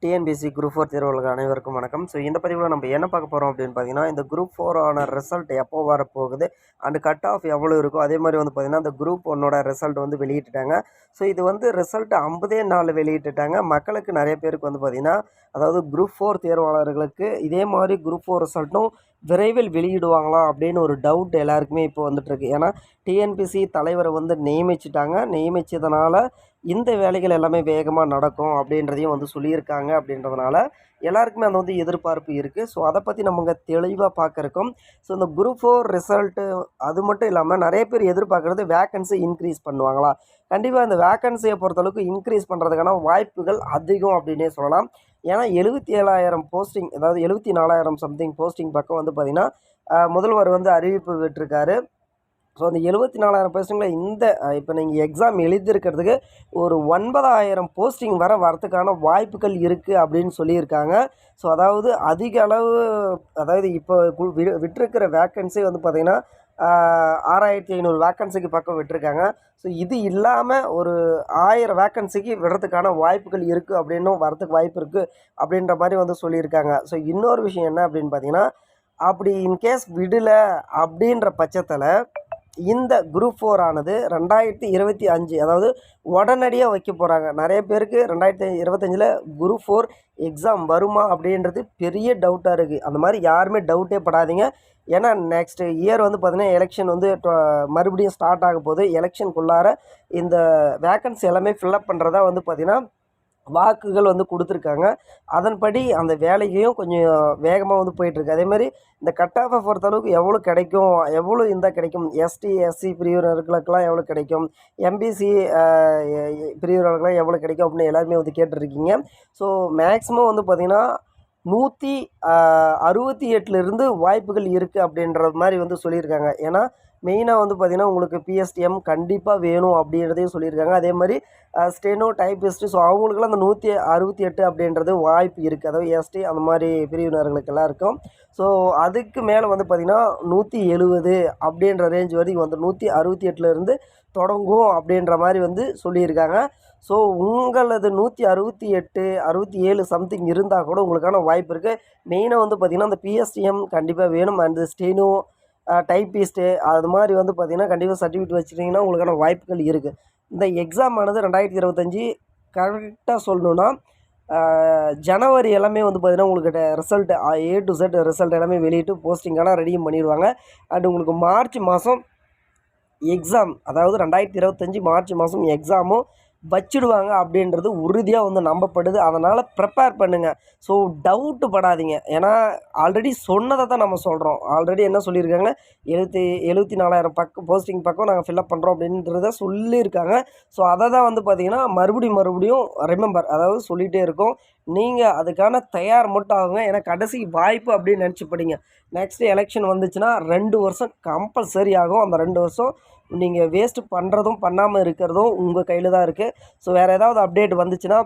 TNPSC group 4 தேர்வுகளுக்கு அனைவருக்கும் வணக்கம். ஸோ இந்த பதிவில் நம்ம என்ன பார்க்க போகிறோம் அப்படின்னு பார்த்தீங்கன்னா, இந்த குரூப் 4 ஆன ரிசல்ட் எப்போ வரப்போகுது அண்ட் கட் ஆஃப் எவ்வளோ இருக்கும், அதே மாதிரி வந்து பார்த்தீங்கன்னா இந்த குரூப் 1ஓட ரிசல்ட் வந்து வெளியிட்டுட்டாங்க. ஸோ இது வந்து ரிசல்ட் 50 நாள் வெளியிட்டுட்டாங்க. மக்களுக்கு நிறைய பேருக்கு வந்து பார்த்தீங்கன்னா, அதாவது குரூப் 4 தேர்வாளர்களுக்கு இதே மாதிரி குரூப் 4 ரிசல்ட்டும் விரைவில் வெளியிடுவாங்களா அப்படின்னு ஒரு டவுட் எல்லாருக்குமே இப்போ வந்துட்டுருக்கு. ஏன்னா டிஎன்பிஎஸ்சி தலைவரை வந்து நியமிச்சிட்டாங்க. நியமித்ததுனால இந்த வேலைகள் எல்லாமே வேகமாக நடக்கும் அப்படின்றதையும் வந்து சொல்லியிருக்காங்க. அப்படின்றதுனால எல்லாருக்குமே அந்த வந்து எதிர்பார்ப்பு இருக்குது. ஸோ அதை பற்றி நம்ம இங்கே தெளிவாக பார்க்குறக்கும். ஸோ இந்த குரூப் 4 ரிசல்ட்டு அது மட்டும் இல்லாமல் நிறைய பேர் எதிர்பார்க்குறது வேக்கன்சி இன்க்ரீஸ் பண்ணுவாங்களா? கண்டிப்பாக இந்த வேக்கன்சியை பொறுத்தளவுக்கு இன்க்ரீஸ் பண்ணுறதுக்கான வாய்ப்புகள் அதிகம் அப்படின்னே சொல்லலாம். ஏன்னா 77,000 போஸ்டிங், அதாவது 74,000 சம்திங் போஸ்டிங் பக்கம் வந்து பார்த்திங்கன்னா முதல்வர் வந்து அறிவிப்பு விட்டிருக்காரு. ஸோ அந்த 74,000 போஸ்டிங்கில் இந்த இப்போ நீங்கள் எக்ஸாம் எழுதியிருக்கிறதுக்கு ஒரு 9,000 போஸ்டிங் வரத்துக்கான வாய்ப்புகள் இருக்குது அப்படின்னு சொல்லியிருக்காங்க. ஸோ அதாவது அதிக அளவு, அதாவது இப்போ விட்டிருக்கிற வேக்கன்சி வந்து பார்த்திங்கன்னா 6,500 வேக்கன்சிக்கு பக்கம் விட்டுருக்காங்க. ஸோ இது இல்லாமல் ஒரு 1000 வேக்கன்சிக்கு விடுறதுக்கான வாய்ப்புகள் இருக்குது அப்படின்னும் வரத்துக்கு வாய்ப்பு இருக்குது அப்படின்ற மாதிரி வந்து சொல்லியிருக்காங்க. ஸோ இன்னொரு விஷயம் என்ன அப்படின்னு பார்த்தீங்கன்னா, அப்படி இன்கேஸ் விடலை அப்படின்ற பட்சத்தில் இந்த குரூப் 4 ஆனது 2025, அதாவது உடனடியாக வைக்க போகிறாங்க. நிறைய பேருக்கு 2025 குரூப் 4 எக்ஸாம் வருமா அப்படின்றது பெரிய டவுட்டாக இருக்குது. அந்த மாதிரி யாருமே டவுட்டே படாதீங்க. ஏன்னா நெக்ஸ்ட் இயர் வந்து பார்த்திங்கன்னா எலெக்ஷன் வந்து மறுபடியும் ஸ்டார்ட் ஆக போகுது. எலெக்ஷனுக்குள்ளார இந்த வேக்கன்சி எல்லாமே ஃபில்லப் பண்ணுறதா வந்து பார்த்திங்கன்னா வாக்குகள் வந்து கொடுத்துருக்காங்க. அதன்படி அந்த வேலையும் கொஞ்சம் வேகமாக வந்து போயிட்டுருக்கு. அதேமாதிரி இந்த கட் ஆஃபை பொறுத்தளவுக்கு எவ்வளோ கிடைக்கும், எவ்வளோ இருந்தால் கிடைக்கும், எஸ்டி எஸ்சி பிரிவினர்களுக்கெல்லாம் எவ்வளோ கிடைக்கும், எம்பிசி பிரிவினர்களுக்கெல்லாம் எவ்வளோ கிடைக்கும் அப்படின்னு எல்லாருமே வந்து கேட்டுருக்கீங்க. ஸோ மேக்ஸிமம் வந்து பார்த்திங்கன்னா 168 வாய்ப்புகள் இருக்குது அப்படின்ற மாதிரி வந்து சொல்லியிருக்காங்க. ஏன்னா மெயினாக வந்து பார்த்திங்கன்னா உங்களுக்கு பிஎஸ்டிஎம் கண்டிப்பாக வேணும் அப்படின்றதையும் சொல்லியிருக்காங்க. அதே மாதிரி ஸ்டெனோ டைப்பிஸ்ட்டு, ஸோ அவங்களுக்குலாம் அந்த 168 அப்படின்றது வாய்ப்பு இருக்குது. அதாவது எஸ்டி அந்த மாதிரி பிரிவினர்களுக்கெல்லாம் இருக்கும். ஸோ அதுக்கு மேலே வந்து பார்த்திங்கன்னா 170 அப்படின்ற ரேஞ்ச் வரைக்கும் வந்து 168 தொடங்கும் அப்படின்ற மாதிரி வந்து சொல்லியிருக்காங்க. ஸோ உங்களது 168, 67 சம்திங் இருந்தால் கூட உங்களுக்கான வாய்ப்பு இருக்குது. மெயினாக வந்து பார்த்திங்கன்னா அந்த பிஎஸ்டிஎம் கண்டிப்பாக வேணும். அண்ட் ஸ்டெனோ டைப்பிஸ்ட்டு அது மாதிரி வந்து பார்த்திங்கன்னா கண்டிப்பாக சர்டிஃபிகேட் வச்சுட்டிங்கன்னா உங்களுக்கான வாய்ப்புகள் இருக்குது. இந்த எக்ஸாம் ஆனது 2025 கரெக்டாக சொல்லணுன்னா ஜனவரி எல்லாமே வந்து பார்த்திங்கன்னா உங்களுக்கு result A to Z result எல்லாமே வெளியிட்டு போஸ்டிங்கெல்லாம் ரெடியும் பண்ணிடுவாங்க. அண்ட் உங்களுக்கு மார்ச் மாதம் எக்ஸாம், அதாவது 2025 மார்ச் மாதம் எக்ஸாமும் வச்சிடுவாங்க அப்படின்றது உறுதியாக வந்து நம்பப்படுது. அதனால் ப்ரிப்பேர் பண்ணுங்கள். ஸோ டவுட்டு படாதீங்க. ஏன்னா ஆல்ரெடி சொன்னதை தான் நம்ம சொல்கிறோம். ஆல்ரெடி என்ன சொல்லியிருக்காங்க, 74,000 பக்கம் போஸ்டிங் பக்கம் நாங்கள் ஃபில்அப் பண்ணுறோம் அப்படின்றத சொல்லியிருக்காங்க. ஸோ அதை தான் வந்து பார்த்திங்கன்னா மறுபடியும் ரிமெம்பர், அதாவது சொல்லிகிட்டே இருக்கோம். நீங்கள் அதுக்கான தயார் மட்டும் ஆகுங்க. ஏன்னா கடைசி வாய்ப்பு அப்படின்னு நினச்சி படிங்க. நெக்ஸ்ட்டு எலெக்ஷன் வந்துச்சுன்னா 2 வருஷம் கம்பல்சரி ஆகும். அந்த 2 வருஷம் நீங்கள் வேஸ்ட்டு பண்ணுறதும் பண்ணாமல் இருக்கிறதும் உங்கள் கையில் தான் இருக்குது. ஸோ வேறு ஏதாவது அப்டேட் வந்துச்சுன்னா